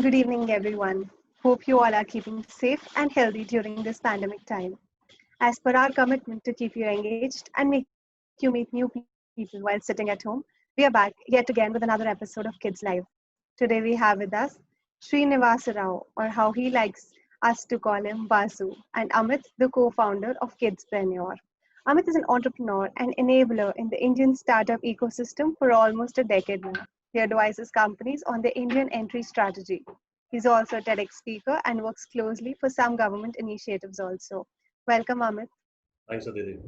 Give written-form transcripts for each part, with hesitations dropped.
Good evening, everyone. Hope you all are keeping safe and healthy during this pandemic time. As per our commitment to keep you engaged and make you meet new people while sitting at home, we are back yet again with another episode of KidzLive. Today we have with us Srinivasarao, or how he likes us to call him Basu, and Amit, the co-founder of Kidzpreneur. Amit is an entrepreneur and enabler in the Indian startup ecosystem for almost a decade now. He advises companies on the Indian entry strategy. He's also a TEDx speaker and works closely for some government initiatives also. Welcome, Amit. Thanks, Aditi.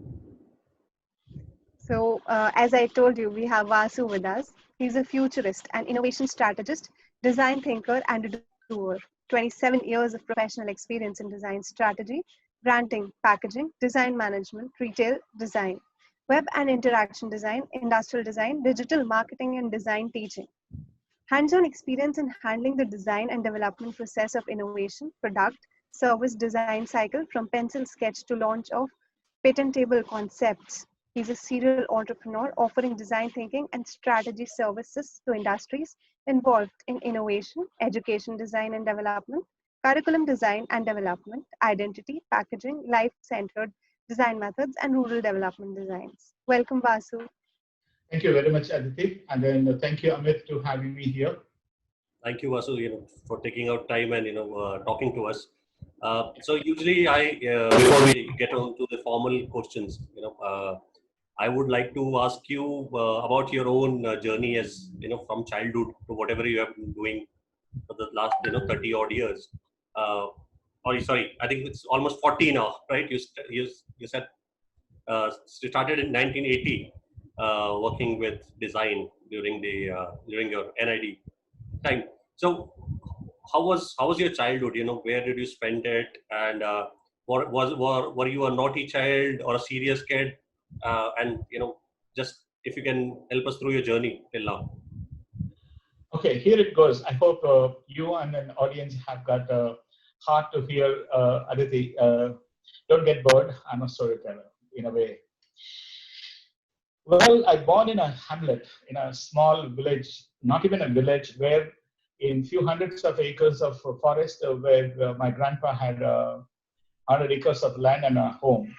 So, as I told you, we have Vasu with us. He's a futurist, an innovation strategist, design thinker, and a doer. 27 years of professional experience in design strategy, branding, packaging, design management, retail design, web and interaction design, industrial design, digital marketing, and design teaching. Hands-on experience in handling the design and development process of innovation, product, service design cycle from pencil sketch to launch of patentable concepts. He's a serial entrepreneur offering design thinking and strategy services to industries involved in innovation, education design and development, curriculum design and development, identity, packaging, life-centered design methods, and rural development designs. Welcome, Vasu. Thank you very much, Aditi. And then thank you, Amit, to having me here. Thank you, Vasu, for taking out time and talking to us. So usually, before we get on to the formal questions, I would like to ask you about your own journey as from childhood to whatever you have been doing for the last 30 odd years. Sorry, I think it's almost 40 now, right? You said started in 1980. Working with design during your NID time. So, how was your childhood? Where did you spend it? And were you a naughty child or a serious kid? And just if you can help us through your journey till now. Okay, here it goes. I hope you and an audience have got a heart to hear, Aditi. Don't get bored. I'm a storyteller in a way. Well, I born in a hamlet, in a small village, not even a village, where in few hundreds of acres of forest, where my grandpa had 100 acres of land and a home.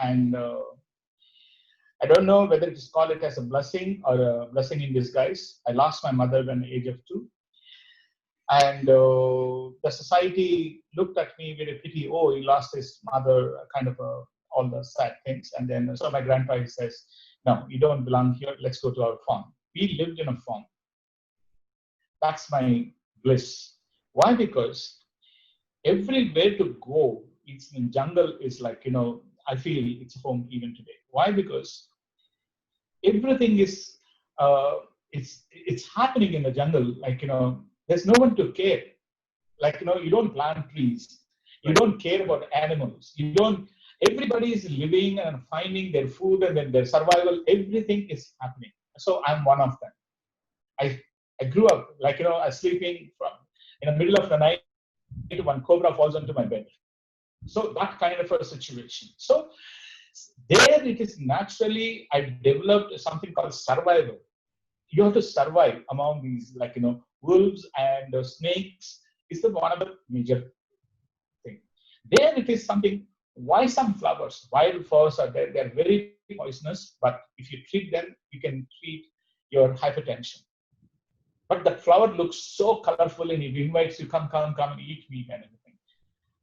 And I don't know whether to call it as a blessing or a blessing in disguise. I lost my mother when the age of 2. And the society looked at me with a pity. Oh, he lost his mother, kind of all the sad things. And then so my grandpa says, no, you don't belong here. Let's go to our farm. We lived in a farm. That's my bliss. Why? Because everywhere to go, it's in jungle is like, I feel it's home even today. Why? Because everything is, it's happening in the jungle. Like, there's no one to care. Like, you don't plant trees. You don't care about animals. Everybody is living and finding their food and then their survival. Everything is happening. So I'm one of them. I grew up like, I was sleeping in the middle of the night, one cobra falls onto my bed. So that kind of a situation. So there it is naturally, I developed something called survival. You have to survive among these, like, wolves and snakes is one of the major thing. There it is something. Why some flowers? Wild flowers are there. They're very poisonous, but if you treat them, you can treat your hypertension. But the flower looks so colorful and it invites you, come and eat me kind of thing.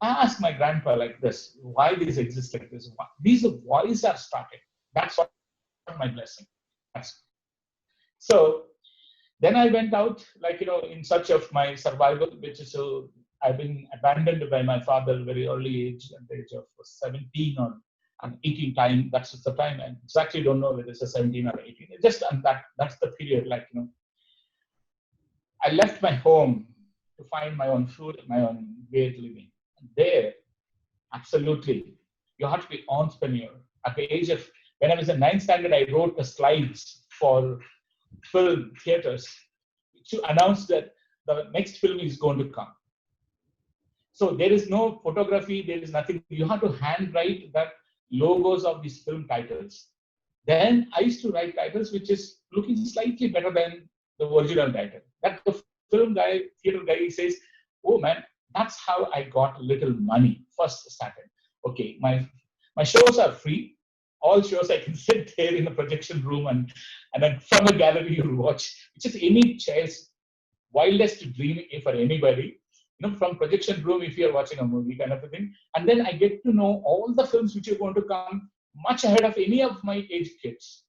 I asked my grandpa like this, why these exist like this? These whys are started. That's what my blessing. So then I went out, like, in search of my survival, which is I've been abandoned by my father at a very early age, at the age of 17 or 18 time. That's the time. I exactly don't know whether it's a 17 or 18. Just that's the period. Like, I left my home to find my own food, my own way of living. And there, absolutely, you have to be entrepreneur. At the age of, when I was in 9th standard, I wrote the slides for film theaters to announce that the next film is going to come. So there is no photography, there is nothing. You have to handwrite that logos of these film titles. Then I used to write titles which is looking slightly better than the original title. That the film guy, theater guy says, oh man, that's how I got a little money. First started. Okay, my shows are free. All shows I can sit there in a projection room and then from a gallery you'll watch, which is any child's wildest dream for anybody. From projection room if you're watching a movie kind of a thing. And then I get to know all the films which are going to come much ahead of any of my age kids.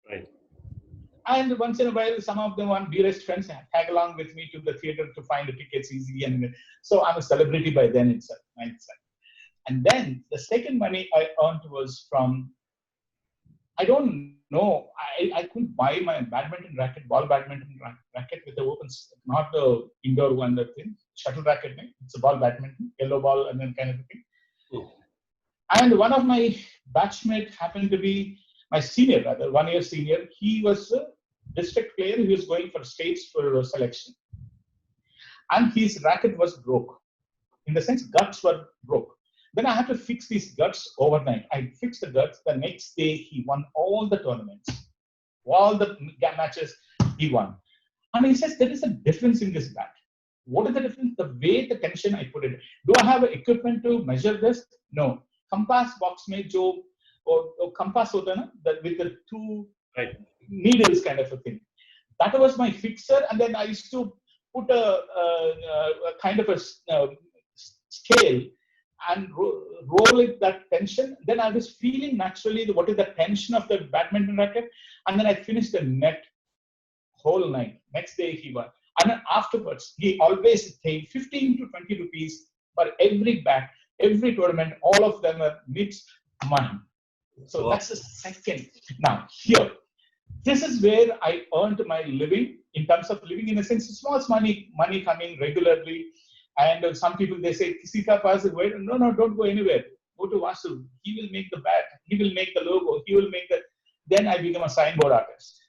Right. And once in a while, some of them want dearest friends tag along with me to the theater to find the tickets easy. And so I'm a celebrity by then itself. And then the second money I earned was from, I don't know, I couldn't buy my badminton racket, ball badminton racket with the open, not the indoor one, that thing, shuttle racket. It's a ball badminton, yellow ball, and then kind of a thing. Oh. And one of my batchmates happened to be my senior, rather, 1 year senior. He was a district player who was going for states for selection. And his racket was broke. In the sense, guts were broke. Then I had to fix these guts overnight. I fixed the guts. The next day, he won all the tournaments. All the matches, he won. And he says, there is a difference in this bat. What is the difference? The way the tension I put it. Do I have equipment to measure this? No. Compass box mein jo or compass hota na, that with the two needles kind of a thing. That was my fixer. And then I used to put a kind of a scale and roll it that tension. Then I was feeling naturally what is the tension of the badminton racket. And then I finished the net whole night. Next day he won. And then afterwards, he always paid 15 to 20 rupees for every bat, every tournament. All of them are mixed money. So that's the second. Now here, this is where I earned my living in terms of living in a sense, small money coming regularly. And some people, they say, Kisi ka paas hai, no, don't go anywhere. Go to Vasu. He will make the bat. He will make the logo. He will make the. Then I become a signboard artist.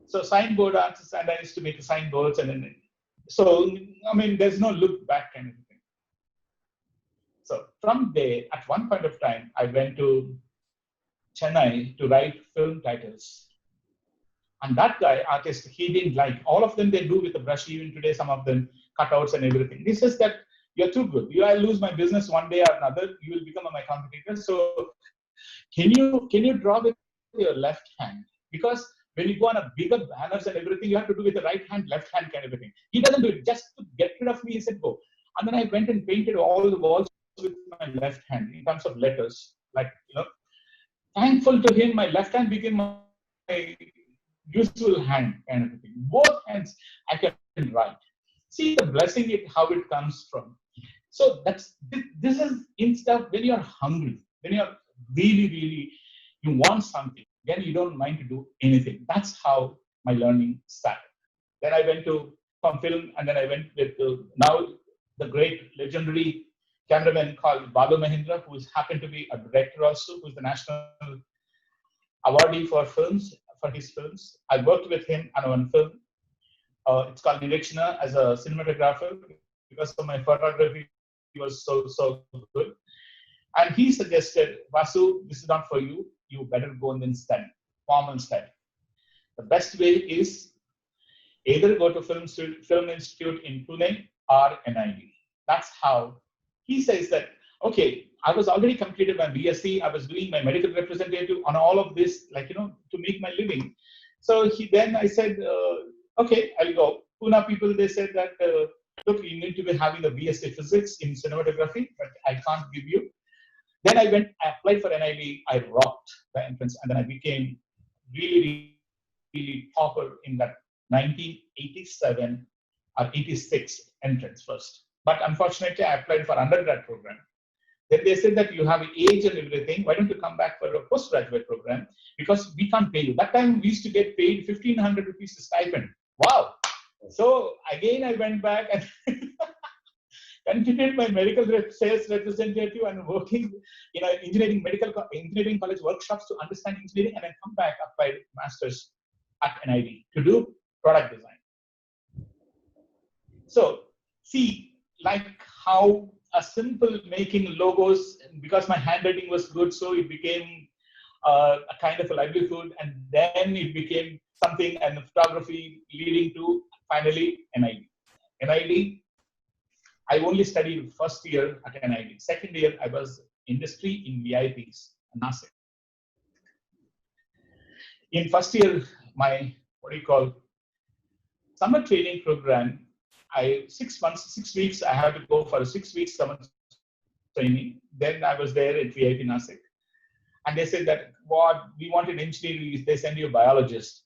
So signboard artist, and I used to make the signboards. And then, so, I mean, there's no look back kind of thing. So from there, at one point of time, I went to Chennai to write film titles. And that guy, artist, he didn't like. All of them they do with a brush. Even today, some of them cutouts and everything. He says that you're too good. I'll lose my business one day or another. You will become my competitor. So can you draw with your left hand? Because when you go on a bigger banners and everything, you have to do with the right hand, left hand kind of a thing. He doesn't do it. Just to get rid of me, he said, go. And then I went and painted all the walls with my left hand in terms of letters. Like, thankful to him, my left hand became my usual hand kind of a thing. Both hands I can write. See the blessing, how it comes from. So this is in stuff when you're hungry, when you're really, you want something, then you don't mind to do anything. That's how my learning started. Then I went from film, and then I went with now the great legendary cameraman called Balu Mahindra, who happened to be a director also, who's the national awardee for films, for his films. I worked with him on one film. It's called Nirikshana as a cinematographer because of my photography. He was so good. And he suggested, Vasu, this is not for you. You better go and study, formal study. The best way is either go to Film Institute in Pune or NID. That's how he says that, okay, I was already completed my BSc. I was doing my medical representative on all of this, to make my living. So then I said, okay, I'll go. Pune people, they said that, look, you need to be having a BSc physics in cinematography, but I can't give you. Then I applied for NID. I rocked the entrance, and then I became really topper in that 1987 or 86 entrance first. But unfortunately, I applied for undergrad program. Then they said that you have age and everything. Why don't you come back for a postgraduate program? Because we can't pay you. That time we used to get paid 1,500 rupees stipend. Wow. So again, I went back and continued my medical sales representative and working in engineering college workshops to understand engineering, and then come back, applied masters at NID to do product design. So see, like how a simple making logos, because my handwriting was good, so it became a kind of a livelihood, and then it became something, and photography leading to finally NID. NID, I only studied first year at NID. Second year, I was industry in VIPs, Nasik. In first year, my, summer training program, 6 weeks, I had to go for a 6 weeks summer training. Then I was there at VIP Nasik. And they said that, what, we want an engineer, they send you a biologist.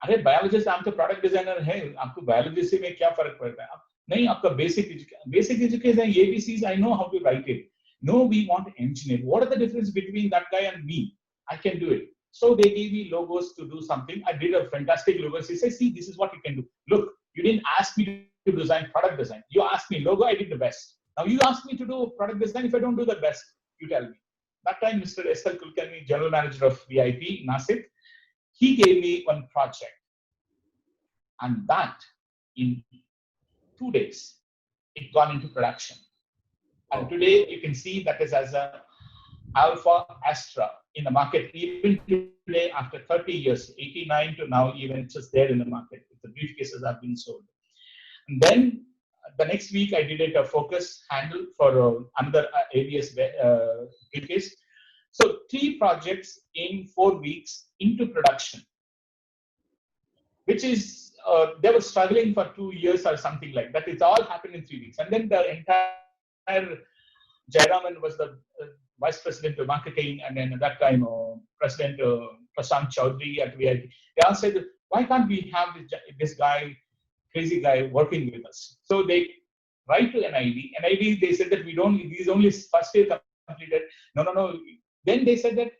अरे biologist आपका product designer है, आपको biologist से में क्या फर्क पड़ता है? नहीं, आपका basic education ABCs, I know how to write it. No, we want engineer. What are the difference between that guy and me? I can do it. So they gave me logos to do something. I did a fantastic logo. He said, see, this is what you can do. Look, you didn't ask me to design product design. You asked me logo, I did the best. Now you ask me to do product design. If I don't do the best, you tell me. That time, Mr. S.L. Kulkarni, general manager of VIP Nasik, he gave me one project. And that, in 2 days, it gone into production. And today, you can see that is as a Alpha Astra in the market. Even today, after 30 years, 89 to now, even it's just there in the market. The briefcases have been sold. And then the next week, I did a focus handle for another ABS briefcase. So 3 projects in 4 weeks into production, which is, they were struggling for 2 years or something like that. It's all happened in 3 weeks. And then the entire Jayaraman was the vice president of marketing, and then at that time, President Prashant Chaudhary at VIP. They all said, why can't we have this guy, crazy guy, working with us? So they write to NID. NID, they said that we don't, he's only first year completed. No. Then they said that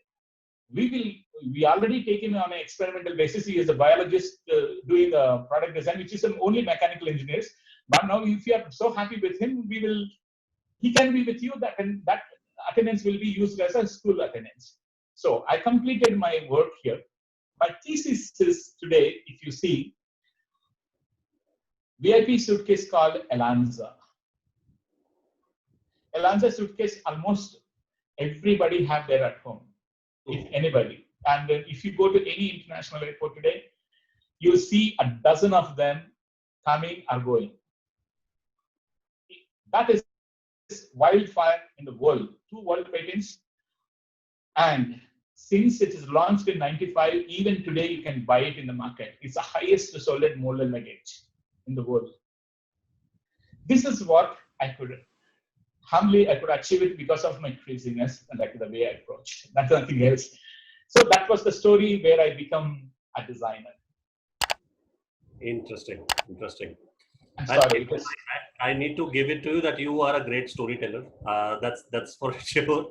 we already take him on an experimental basis. He is a biologist doing a product design, which is only mechanical engineers. But now, if you are so happy with him, he can be with you. That attendance will be used as a school attendance. So I completed my work here. My thesis is today, if you see, VIP suitcase called Elanza. Elanza suitcase, almost everybody have there at home, if anybody. And if you go to any international airport today, you'll see a dozen of them coming or going. That is wildfire in the world. 2 world patents. And since it is launched in 95, even today you can buy it in the market. It's the highest solid molded luggage in the world. This is what I could achieve it because of my craziness and like the way I approach. That's nothing else. So that was the story where I become a designer. Interesting. I'm sorry. I need to give it to you that you are a great storyteller. That's for sure.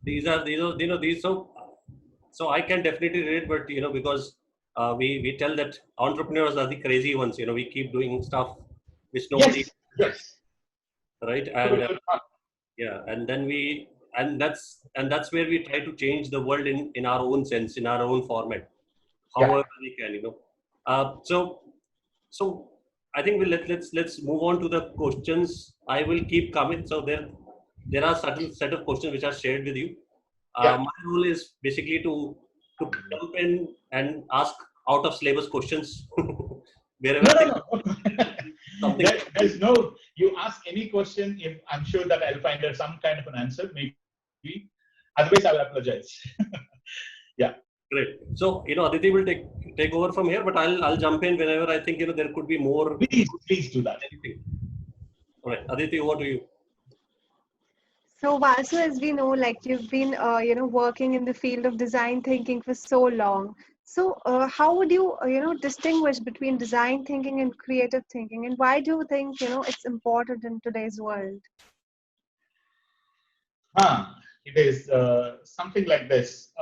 These so I can definitely relate, but because we tell that entrepreneurs are the crazy ones. We keep doing stuff which nobody yes. Right, and and then that's where we try to change the world in our own sense, in our own format, however we can. So I think let's move on to the questions. I will keep coming. So there are certain set of questions which are shared with you. My role is basically to jump in and ask out of syllabus questions wherever. No. There's no. You ask any question, if I'm sure that I'll find some kind of an answer. Maybe. Otherwise, I will apologize. Yeah. Great. So Aditi will take over from here, but I'll jump in whenever I think there could be more. Please do that. Anything. All right, Aditi, over to you. So Vasu, as we know, like you've been, working in the field of design thinking for so long. So how would you, distinguish between design thinking and creative thinking, and why do you think, it's important in today's world? It is something like this.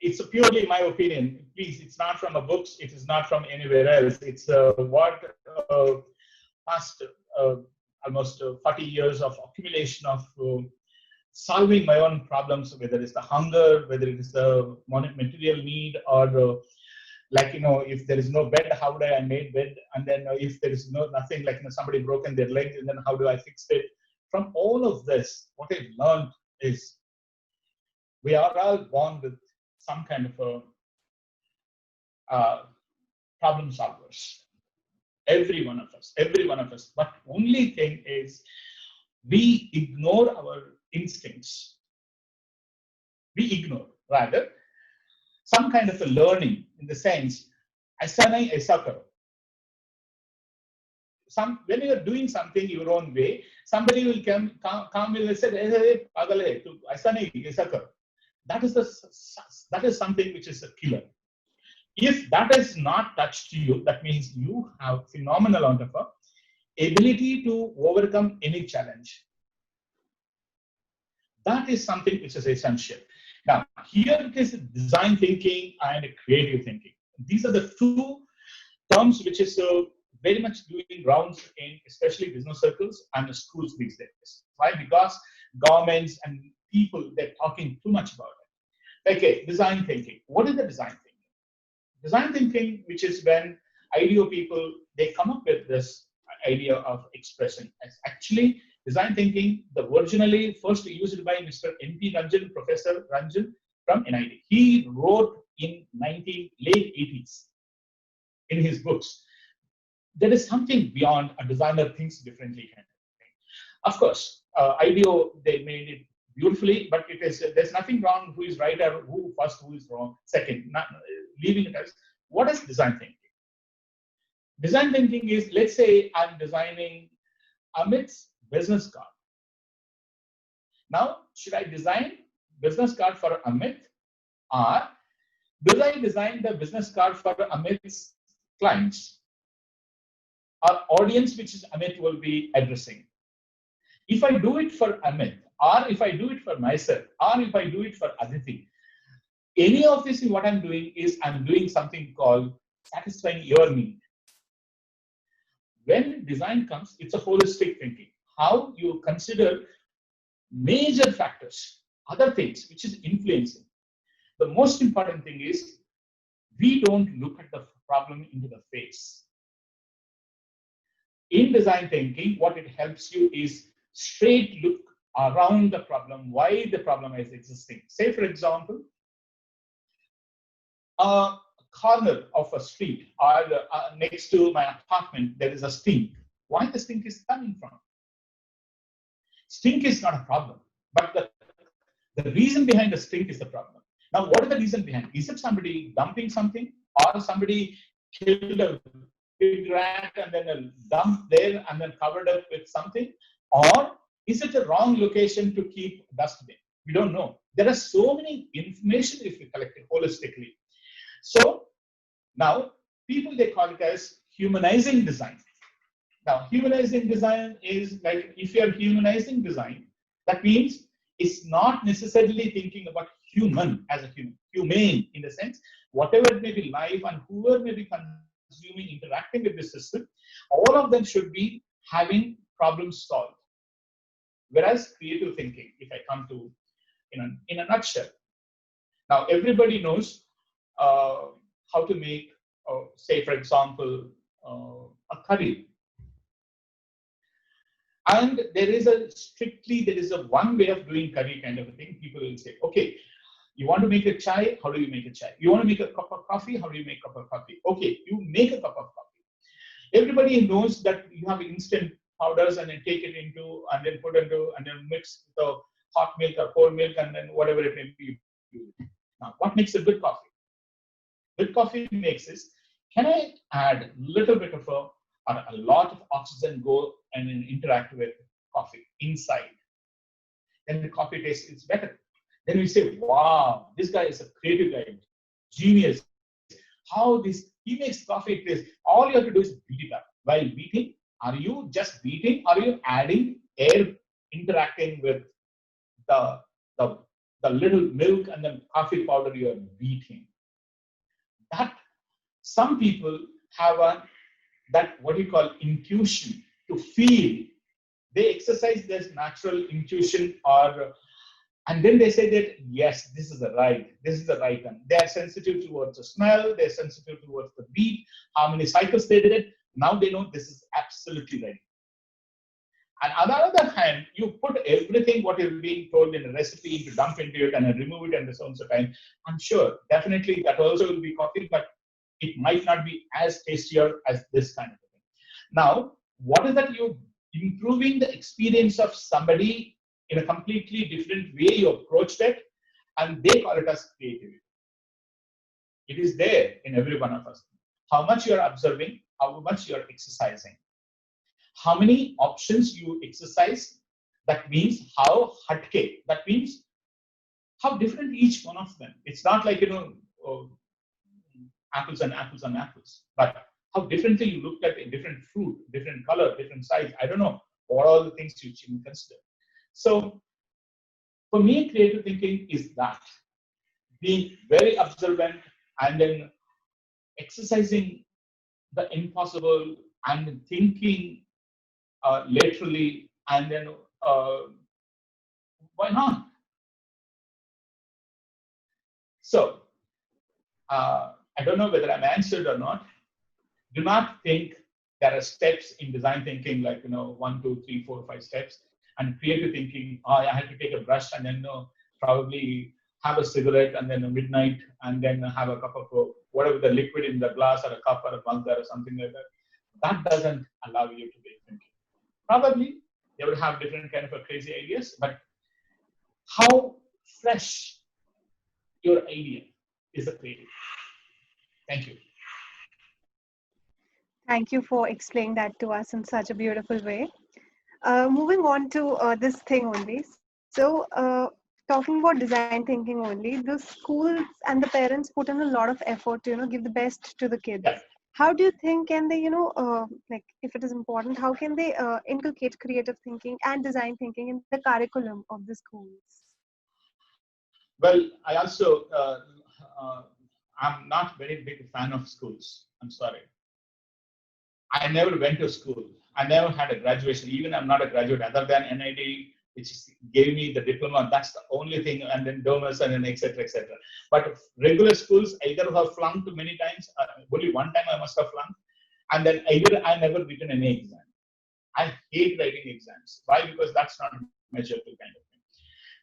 It's purely my opinion. Please, it's not from a books. It is not from anywhere else. It's what past almost 40 years of accumulation of solving my own problems, whether it's the hunger, whether it is the material need, or if there is no bed, how do I make bed? And then if there is nothing, somebody broken their leg, and then how do I fix it? From all of this, what I've learned is we are all born with some kind of problem solvers. Every one of us, every one of us. But only thing is, we ignore our instincts. We ignore, rather, some kind of a learning in the sense, asanai esakar. When you are doing something your own way, somebody will come and say, hey, pagale, asanai esakar. That is something which is a killer. If that is not touched you, that means you have phenomenal amount of ability to overcome any challenge. That is something which is essential. Now, here it is design thinking and creative thinking. These are the two terms which is very much doing rounds in especially business circles and schools these days. Why? Because governments and people, they're talking too much about it. Okay, design thinking. What is the design thinking? Design thinking, which is when idea people, they come up with this idea of expression. As actually, design thinking, the originally first used by Mr. N.P. Ranjan, Professor Ranjan from NIT. He wrote in late 80s in his books. There is something beyond a designer thinks differently. Of course, IDEO, they made it beautifully, but there's nothing wrong who is right or who first, who is wrong, second, leaving it as, what is design thinking? Design thinking is, let's say I'm designing Amit's business card. Now, should I design business card for Amit, or will I design the business card for Amit's clients, or audience which is Amit will be addressing? If I do it for Amit, or if I do it for myself, or if I do it for Aditi, any of this, what I'm doing is I'm doing something called satisfying your need. When design comes, it's a holistic thinking. How you consider major factors, other things which is influencing. The most important thing is we don't look at the problem into the face. In design thinking, what it helps you is straight look around the problem, why the problem is existing. Say, for example, a corner of a street or next to my apartment, there is a stink. Why the stink is coming from? Stink is not a problem, but the reason behind the stink is the problem. Now, what is the reason behind? Is it somebody dumping something, or somebody killed a big rat and then a dump there and then covered up with something? Or is it a wrong location to keep dustbin? We don't know. There are so many information if we collect it holistically. So now people, they call it as humanizing design. Now, humanizing design is like, if you are humanizing design, that means it's not necessarily thinking about human as a human, humane in the sense, whatever it may be life and whoever may be consuming, interacting with the system, all of them should be having problems solved. Whereas creative thinking, if I come to, in a nutshell, now everybody knows how to make, say, for example, a curry. And there is a one way of doing curry kind of a thing. People will say, okay, you want to make a chai, how do you make a chai? You want to make a cup of coffee, how do you make a cup of coffee? Okay, you make a cup of coffee. Everybody knows that you have instant powders and then take it into, and then put into, and then mix the hot milk or cold milk, and then whatever it may be. Now, what makes a good coffee? Good coffee makes is, can I add a little bit of a lot of oxygen go and then interact with coffee inside? Then the coffee taste is better. Then we say, wow, this guy is a creative guy, genius. How he makes coffee taste. All you have to do is beat it up. While beating, are you just beating? Are you adding air interacting with the little milk and then coffee powder you are beating? That some people have what you call intuition to feel. They exercise this natural intuition, and then they say that yes, this is the right one. They are sensitive towards the smell. They're sensitive towards the beat. How many cycles they did it? Now they know this is absolutely right. And on the other hand, you put everything what is being told in a recipe to dump into it and remove it and so on so time. I'm sure definitely that also will be coffee, but it might not be as tastier as this kind of thing. Now, what is that? You improving the experience of somebody in a completely different way you approached it, and they call it as creativity. It is there in every one of us. How much you are observing, how much you are exercising, how many options you exercise. That means how hatke. That means how different each one of them. It's not like, apples and apples and apples, but how differently you looked at a different fruit, different color, different size. I don't know what all the things you consider. So for me, creative thinking is that being very observant and then exercising the impossible and thinking laterally, and then why not? So I don't know whether I'm answered or not. Do not think there are steps in design thinking like 1, 2, 3, 4, 5 steps, and creative thinking. Oh, I have to take a brush and then probably have a cigarette and then midnight and then have a cup of whatever the liquid in the glass or a cup or a mug or something like that. That doesn't allow you to be thinking. Probably they would have different kind of crazy ideas, but how fresh your idea is a creative. Thank you. Thank you for explaining that to us in such a beautiful way. Moving on to this thing only. So, talking about design thinking only, the schools and the parents put in a lot of effort to, give the best to the kids. Yeah. How do you think can they, like if it is important, how can they inculcate creative thinking and design thinking in the curriculum of the schools? Well, I also, I'm not very big fan of schools. I'm sorry. I never went to school. I never had a graduation. Even I'm not a graduate other than NIT, which gave me the diploma. That's the only thing. And then DOMAS and then et cetera, et cetera. But regular schools, either have flunked many times. Only one time I must have flunked. And then either I never written any exam. I hate writing exams. Why? Because that's not measured to kind of thing.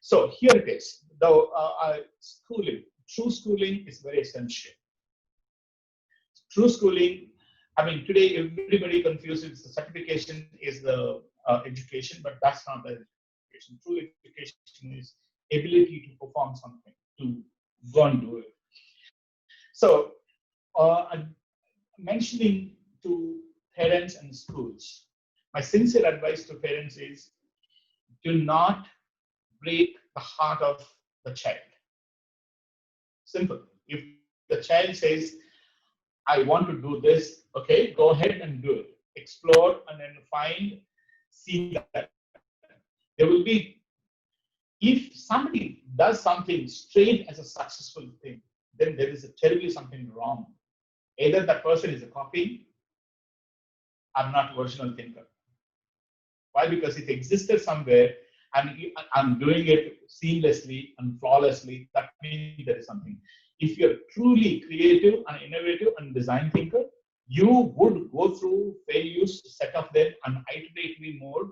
So here it is. Though schooling, true schooling is very essential. True schooling, I mean, today everybody confuses the certification is the education, but that's not the education. True education is ability to perform something, to go and do it. So, I'm mentioning to parents and schools, my sincere advice to parents is do not break the heart of the child. Simple. If the child says, I want to do this, okay, go ahead and do it. Explore and then find, see that. There will be, if somebody does something straight as a successful thing, then there is terribly something wrong. Either that person is a copy or not original thinker. Why? Because it existed somewhere and I'm doing it seamlessly and flawlessly. That means there is something. If you're truly creative and innovative and design thinker, you would go through failures, set of them, and iterative mode.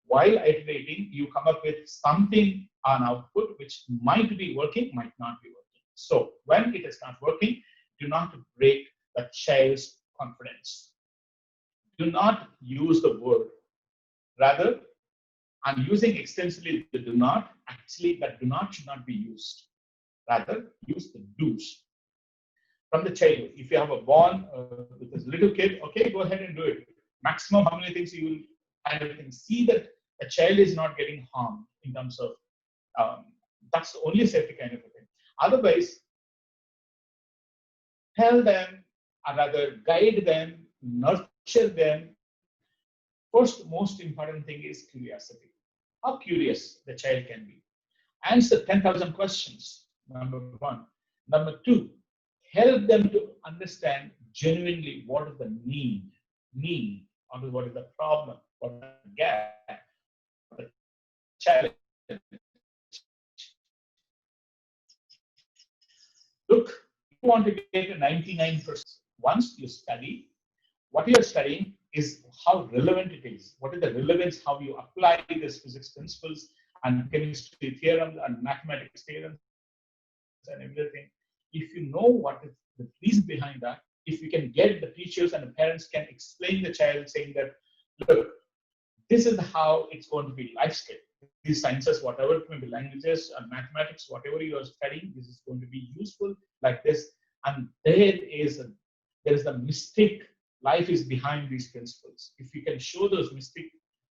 While iterating, you come up with something, an output, which might be working, might not be working. So when it is not working, do not break the child's confidence. Do not use the word. Rather, I'm using extensively the do not. Actually, that do not should not be used. Rather, use the do's. From the childhood, if you have a born with this little kid, okay, go ahead and do it. Maximum how many things you will kind of thing. See that a child is not getting harmed in terms of that's the only safety kind of a thing. Otherwise, tell them, or rather guide them, nurture them. First, most important thing is curiosity. How curious the child can be. Answer 10,000 questions, number one. Number two, help them to understand genuinely what is the need, what is the problem, what is the gap, the challenge. Look, you want to get a 99%. Once you study, what you are studying is how relevant it is. What is the relevance, how you apply these physics principles and chemistry theorems and mathematics theorems and everything. If you know what is the reason behind that, if we can get the teachers and the parents can explain the child saying that, look, this is how it's going to be life skill. These sciences, whatever it may be, languages and mathematics, whatever you are studying, this is going to be useful like this. And there is the mystic life is behind these principles. If you can show those mystic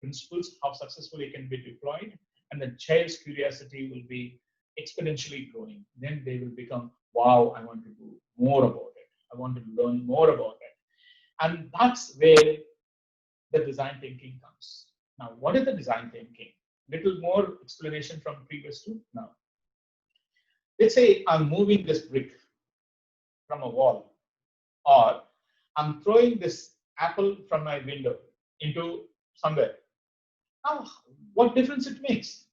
principles, how successfully it can be deployed, and the child's curiosity will be exponentially growing, then they will become, wow, I want to do more about it. I want to learn more about it. And that's where the design thinking comes. Now, what is the design thinking? Little more explanation from previous two. Now, let's say I'm moving this brick from a wall, or I'm throwing this apple from my window into somewhere. Now, what difference it makes?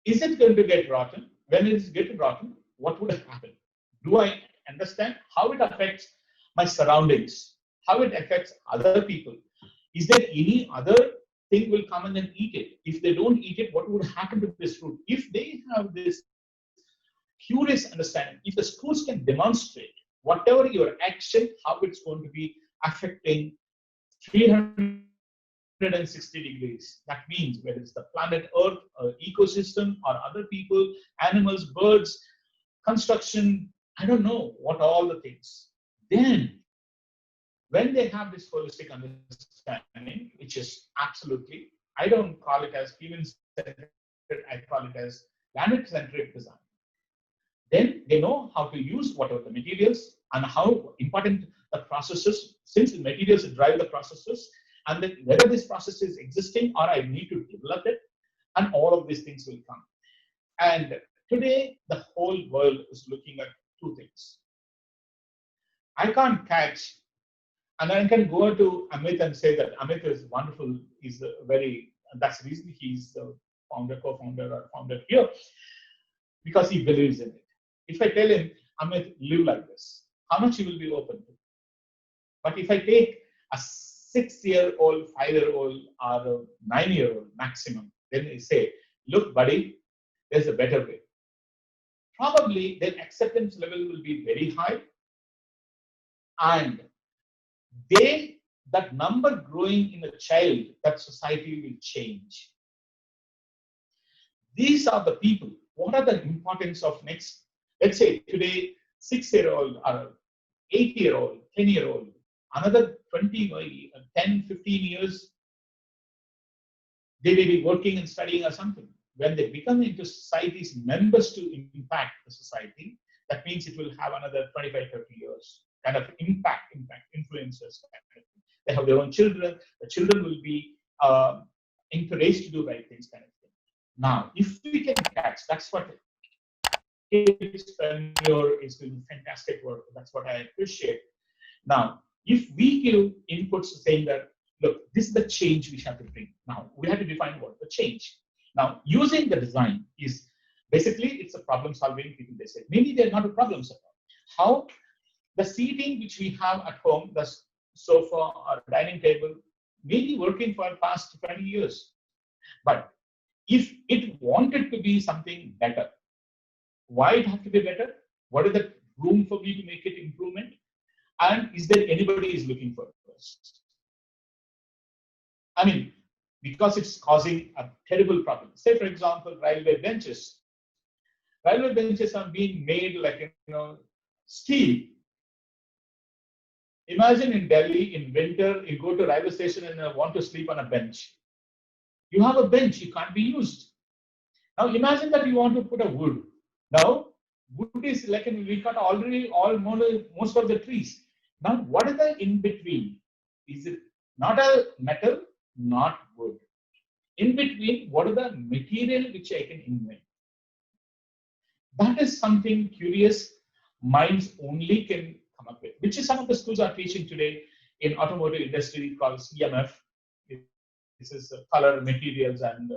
Is it going to get rotten? When it is getting rotten, what would happen? Do I understand how it affects my surroundings? How it affects other people? Is there any other thing will come and then eat it? If they don't eat it, what would happen to this fruit? If they have this curious understanding, if the schools can demonstrate whatever your action, how it's going to be affecting 360 degrees. That means whether it's the planet Earth, ecosystem, or other people, animals, birds, construction, I don't know what all the things. Then, when they have this holistic understanding, which is absolutely, I don't call it as human-centered, I call it as planet-centric design. Then they know how to use whatever the materials and how important the processes, since the materials drive the processes, and then whether this process is existing or I need to develop it, and all of these things will come. And today, the whole world is looking at two things. I can't catch, and I can go to Amit and say that Amit is wonderful, he's that's the reason he's the founder, co-founder, or founder here, because he believes in it. If I tell him, Amit, live like this, how much he will be open to? But if I take a 6-year-old, 5-year-old, or a 9-year-old maximum, then I say, look, buddy, there's a better way. Probably their acceptance level will be very high, and that number growing in a child, that society will change. These are the people. What are the importance of next? Let's say today, 6-year-old or 8-year-old, 10-year-old, another 20, 10, 15 years, they may be working and studying or something. When they become into society's members to impact the society, that means it will have another 25, 30 years kind of impact, influences. They have their own children. The children will be encouraged to do right things kind of thing. Now, if we can catch, that's what Kidzpreneur is doing fantastic work. That's what I appreciate. Now, if we give inputs saying that, look, this is the change we have to bring. Now, we have to define what the change. Now, using the design is basically, it's a problem solving. People, they say, maybe they're not a problem solver. How? The seating which we have at home, the sofa or dining table, may be working for the past 20 years. But if it wanted to be something better, why it have to be better? What is the room for me to make it improvement? And is there anybody is looking for it first? I mean, because it's causing a terrible problem. Say, for example, railway benches. Railway benches are being made like, steel. Imagine in Delhi, in winter, you go to railway station and want to sleep on a bench. You have a bench, it can't be used. Now imagine that you want to put a wood. Now, wood is like, we cut already most of the trees. Now, what is the in between? Is it not a metal, not wood? In between, what is the material which I can invent? That is something curious minds only can come up with, which is some of the schools are teaching today in automotive industry called CMF. This is color, materials, and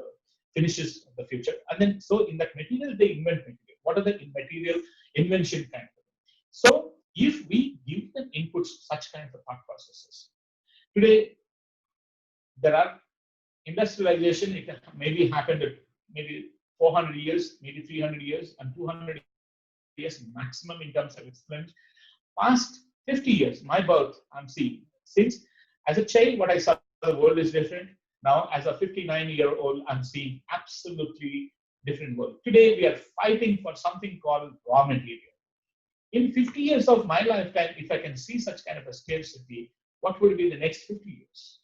finishes of the future. And then, so in that material, they invent material. What are the material invention kind of? So, if we give them inputs, such kind of thought processes. Today, there are industrialization, it maybe happened at maybe 400 years, maybe 300 years, and 200 years maximum in terms of extent. past 50 years, my birth, I'm seeing. Since as a child, what I saw, the world is different. Now, as a 59-year-old, I'm seeing absolutely different world. Today, we are fighting for something called raw material. In 50 years of my lifetime, if I can see such kind of a scarcity, what would be the next 50 years?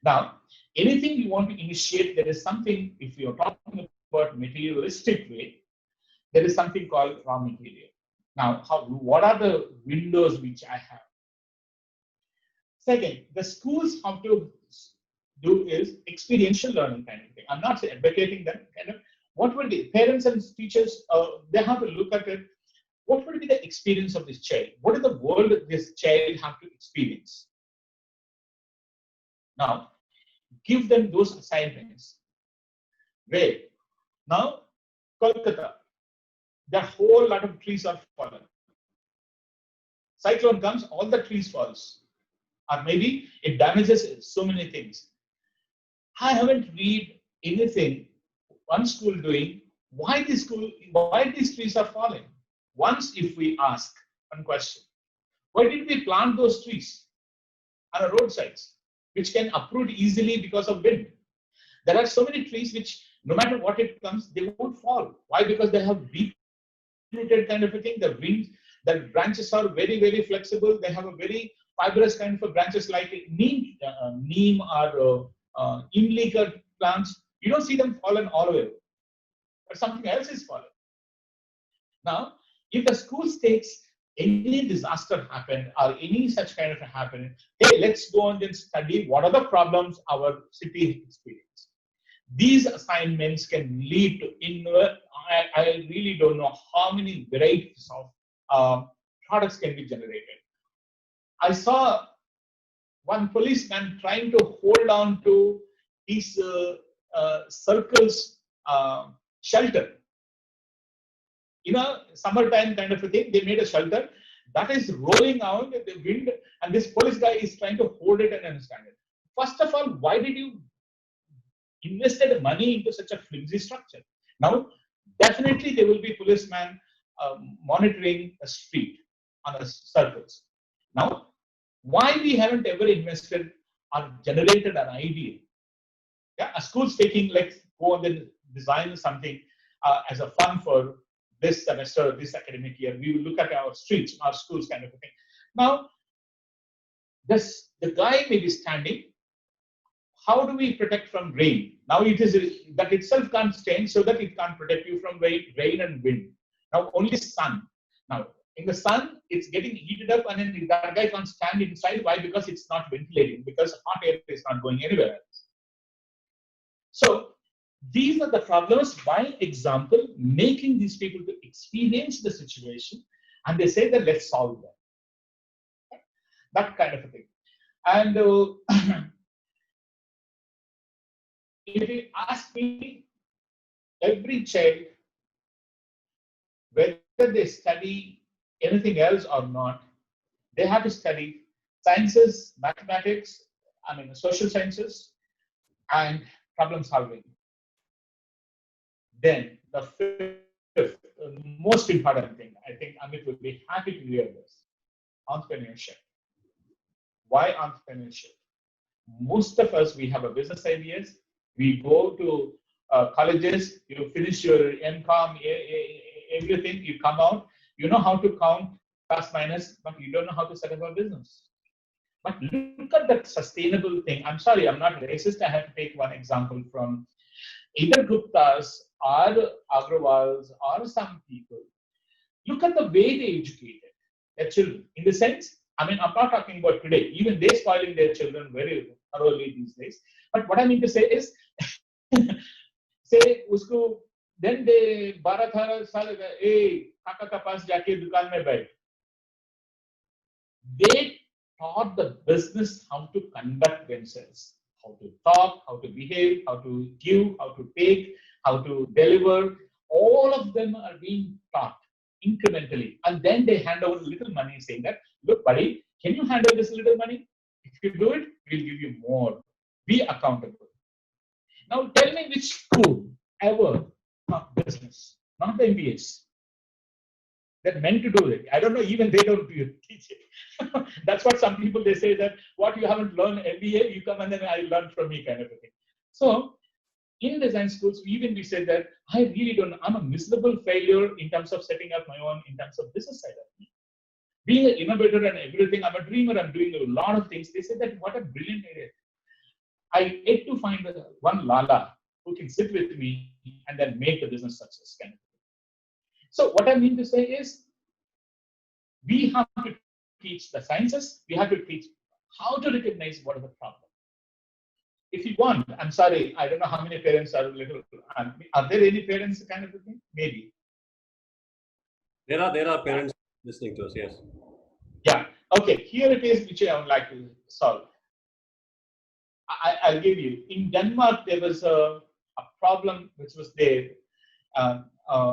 Now, anything you want to initiate, there is something, if you're talking about materialistic way, there is something called raw material. Now, what are the windows which I have? Second, the schools have to do is experiential learning kind of thing. I'm not advocating that kind of. What will the parents and teachers, they have to look at it. What will be the experience of this child? What is the world that this child have to experience? Now, give them those assignments. Where? Now, Kolkata, the whole lot of trees are fallen. Cyclone comes, all the trees falls. Or maybe it damages so many things. I haven't read anything, one school doing, why these trees are falling? Once if we ask one question, why did we plant those trees on the roadsides, which can uproot easily because of wind? There are so many trees which, no matter what it comes, they won't fall. Why? Because they have deep-rooted kind of a thing. The wind, the branches are very, very flexible. They have a very fibrous kind of a branches like neem or imli plants. You don't see them fallen all the way, but something else is fallen. Now, if the school takes any disaster happen or any such kind of a happen, hey, let's go and then study what are the problems our city experience. These assignments can lead to I really don't know how many varieties of products can be generated. I saw one policeman trying to hold on to his circle's shelter. You know, summertime kind of a thing, they made a shelter that is rolling out in the wind, and this police guy is trying to hold it and understand it. First of all, why did you invested money into such a flimsy structure? Now, definitely there will be policemen monitoring a street on a surface. Now, why we haven't ever invested or generated an idea? Yeah, a school's taking, let's go and then design something as a fun for this semester, this academic year. We will look at our streets, our schools kind of a thing. Now, the guy may be standing. How do we protect from rain? Now it is that itself can't stand, so that it can't protect you from rain and wind. Now only sun. Now in the sun, it's getting heated up, and then that guy can't stand inside. Why? Because it's not ventilating, because hot air is not going anywhere else. So these are the problems. By example, making these people to experience the situation, and they say that let's solve that. That kind of a thing. And if you ask me, every child, whether they study anything else or not, they have to study sciences, mathematics, social sciences, and problem solving. Then the fifth, most important thing, I think Amit would be happy to hear this: entrepreneurship. Why entrepreneurship? Most of us, we have a business ideas. We go to colleges, you finish your MCOM, everything, you come out, you know how to count plus minus, but you don't know how to set up a business. But look at that sustainable thing. I'm sorry, I'm not racist. I have to take one example from either Guptas or Agrawals or some people. Look at the way they educated their children. In the sense, I'm not talking about today. Even they're spoiling their children very thoroughly these days. But what I mean to say is, say, usko, then they 12 saal, hey, kaka ka paas jaake dukaan mein baith. They taught the business how to conduct themselves, how to talk, how to behave, how to give, how to take, how to deliver. All of them are being taught incrementally. And then they hand over little money saying that, look, buddy, can you handle this little money? If you do it, we'll give you more. Be accountable. Now tell me which school ever taught business, not the MBAs. They're meant to do it. I don't know, even they don't teach it. That's what some people, they say that what you haven't learned MBA, you come and then I learn from me kind of a thing. So in design schools, even we said that I really don't, I'm a miserable failure in terms of setting up my own, in terms of business side of me. Being an innovator and everything, I'm a dreamer, I'm doing a lot of things. They said that what a brilliant area. I yet to find one Lala who can sit with me and then make the business success kind of thing. So what I mean to say is, we have to teach the sciences, we have to teach how to recognize what is the problem. If you want, I'm sorry, I don't know how many parents are little, are there any parents kind of a thing? Maybe. There are parents listening to us, yes. Yeah, okay, here it is which I would like to solve. I'll give you. In Denmark, there was a problem which was there.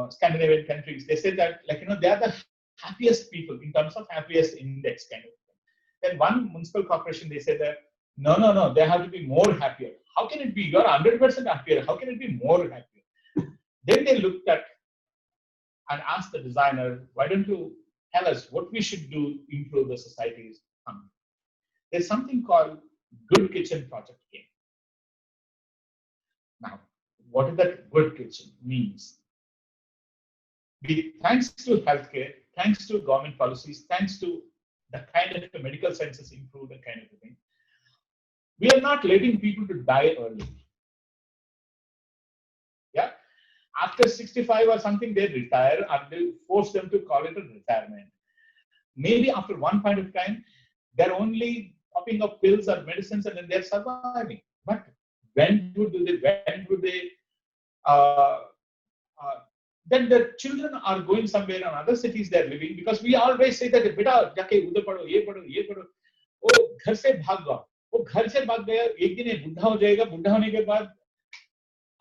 Scandinavian countries, they said that, like, they are the happiest people in terms of happiest index kind of thing. Then one municipal corporation, they said that, no, they have to be more happier. How can it be? You're 100% happier. How can it be more happier? Then they looked at and asked the designer, why don't you tell us what we should do to improve the society's economy? There's something called Good Kitchen Project came. Now, what is that good kitchen means? Thanks to healthcare, thanks to government policies, thanks to the kind of the medical sciences improve, the kind of thing, we are not letting people to die early. Yeah, after 65 or something, they retire and they force them to call it a retirement. Maybe after one point of time, they're only popping up pills or medicines and then they're surviving. But when would they then the children are going somewhere in other cities they're living, because we always say that, beta, jaake udhar padho, ye padho. Oh, ghar se bhag gaya. वो घर से भाग गया, एक दिन ये बुढ़ा हो जाएगा, बुढ़ा होने के बाद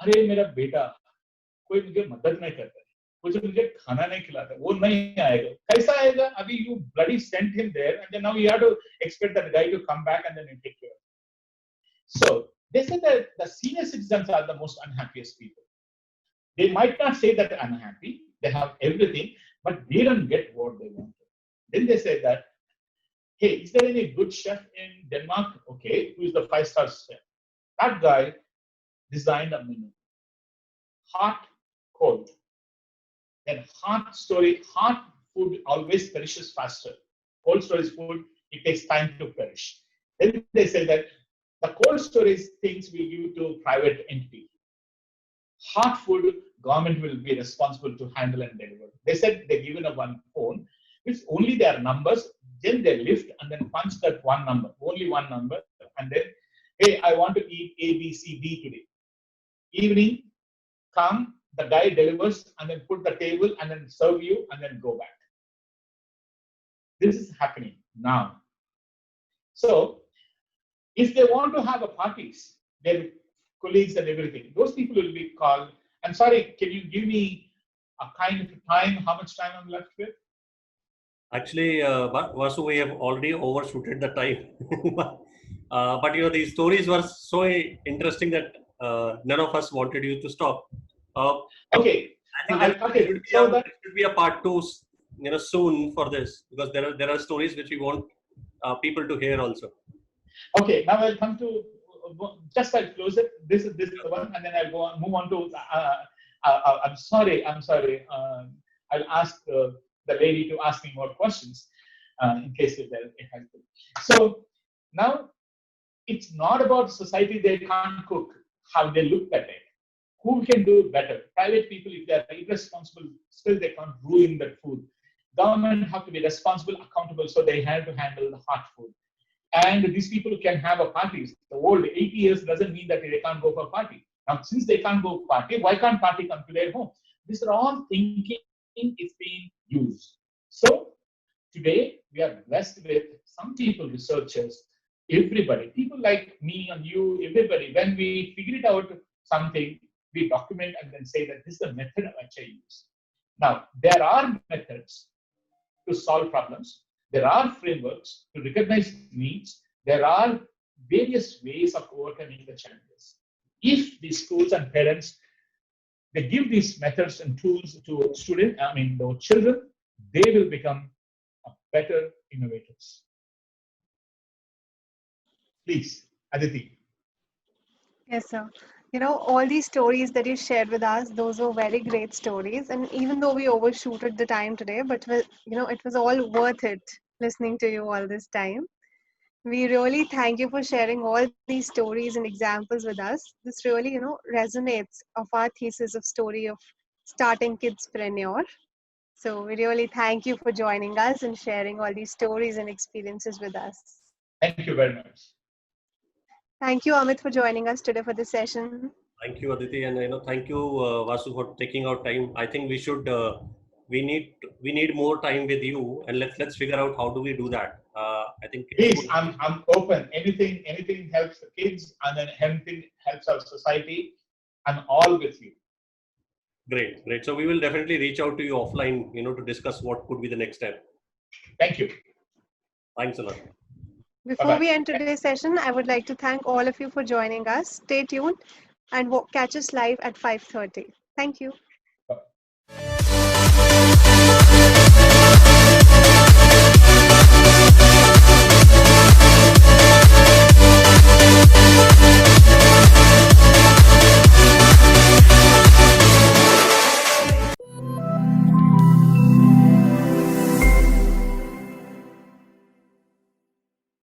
अरे मेरा बेटा कोई मुझे मदद नहीं करता है, कोई मुझे खाना नहीं खिलाता, वो नहीं आएगा. कैसा आएगा? अभी you bloody sent him there and then now you have to expect that guy to come back and then you take care of him. So they said that the senior citizens are the most unhappiest people. They might not say that unhappy, they have everything, but they don't get what they want. Then they said that, hey, is there any good chef in Denmark? Okay, who is the 5-star chef? That guy designed a menu. Hot, cold. Then hot food always perishes faster. Cold storage food, it takes time to perish. Then they say that the cold storage things we give to private entity. Hot food, government will be responsible to handle and deliver. They said they're given a one phone, which only their numbers, then they lift and then punch that one number, only one number, and then, hey, I want to eat A, B, C, D today. Evening, come, the guy delivers and then put the table and then serve you and then go back. This is happening now. So, if they want to have a parties, their colleagues and everything, those people will be called. I'm sorry, can you give me a kind of time, how much time I'm left with? Actually, Vasu, we have already overshooted the time. But these stories were so interesting that none of us wanted you to stop. Okay. I think there should be a part 2, soon for this, because there are stories which we want people to hear also. Okay, now I'll come to I'll close it. This is the one, and then I'll go on, move on to. I'm sorry. I'll ask the lady to ask me more questions in case it has to. So now it's not about society. They can't cook. How they look at it. Who can do better? Private people, if they are irresponsible, still they can't ruin that food. Government have to be responsible, accountable, so they have to handle the hot food. And these people can have a parties. The old 80 years doesn't mean that they can't go for a party. Now, since they can't go party, why can't party come to their home? These are all thinking is being used. So today we are blessed with some people, researchers, everybody, people like me and you, everybody. When we figure it out something, we document and then say that this is the method which I use. Now, there are methods to solve problems. There are frameworks to recognize needs. There are various ways of overcoming the challenges. If the schools and parents, they give these methods and tools to students, the children, they will become better innovators. Please, Aditi. Yes, sir. All these stories that you shared with us, those were very great stories. And even though we overshooted the time today, but it was all worth it listening to you all this time. We really thank you for sharing all these stories and examples with us. This really, resonates of our thesis of story of starting Kidzpreneur. So we really thank you for joining us and sharing all these stories and experiences with us. Thank you very much. Thank you, Amit, for joining us today for this session. Thank you, Aditi, and thank you, Vasu, for taking out time. I think we should we need more time with you, and let's figure out how do we do that. I think Please, I'm open. Anything helps the kids, and then anything helps our society. I'm all with you. Great. So we will definitely reach out to you offline, to discuss what could be the next step. Thank you. Thanks a lot. Before we end today's session, I would like to thank all of you for joining us. Stay tuned and catch us live at 5:30. Thank you. Bye.